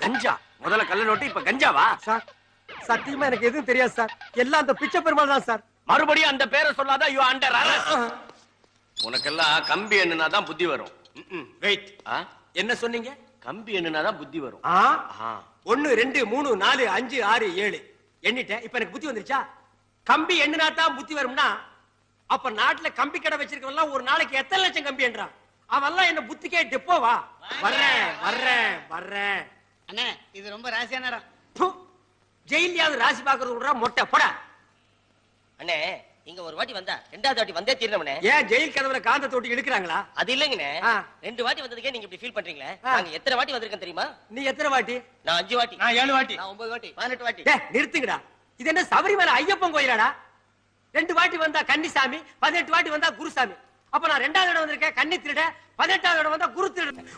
கஞ்சா முதல்ல கள்ள நோட்டு, இப்ப கஞ்சாவா? சார் சத்தியமா எனக்கு எதுவும் தெரியாது சார். எல்லாம் அந்த பிச்சை பெருமாள் தான் சார். மறுபடியும் அந்த பேரை சொல்லாத, யூ அண்டர் அரெஸ்ட். உனக்கெல்லாம் கம்பி எண்ணுனாதான் புத்தி வரும். வெயிட், என்ன சொன்னீங்க? கம்பி எண்ணுனாதான் புத்தி வரும். 1 2 3 4 5 6 7 எண்ணிட்டேன். இப்ப எனக்கு புத்தி வந்துருச்சா? கம்பி எண்ணுனா தான் புத்தி வரும்னா அப்ப நாட்டுல கம்பி கடை வச்சிருக்கவன் ஒரு நாளைக்கு எத்தனை லட்சம் கம்பி என்றான்? அவெல்லாம் என்ன புத்திக்கே டெப்போவா? வர்றேன் வர்றேன் வர்றேன். அண்ணே இது ரொம்ப ராசியான இடம். ஜெயிலியாவது ராசி பாக்குறது விடுறா மொட்டை போடா. அண்ணே இங்க ஒரு வாட்டி வந்தா ரெண்டாவது வாட்டி வந்தே தீரணும்னே. ஏன் ஜெயில் கதவுல காந்த தொட்டி இழுக்கிறாங்களா? அது இல்லங்கண்ணே, 2 வாட்டி வந்ததுக்கே நீங்க இப்படி ஃபீல் பண்றீங்களே. நாங்க எத்தனை வாட்டி வந்திருக்கேன் தெரியுமா? நீ எத்தனை வாட்டி? நான் 5 வாட்டி. நான் 7 வாட்டி. நான் 9 வாட்டி. 18 வாட்டி. நிறுத்துங்கடா. இது என்ன சபரிமலை ஐயப்பன் கோயிலாடா? 2 வாட்டி வந்தா கன்னிசாமி, 18 வாட்டி வந்தா குருசாமி. அப்ப நான் 2வது இடம் வந்திருக்கேன் கன்னி திருட, 18வது இடம் வந்தா குரு திருட.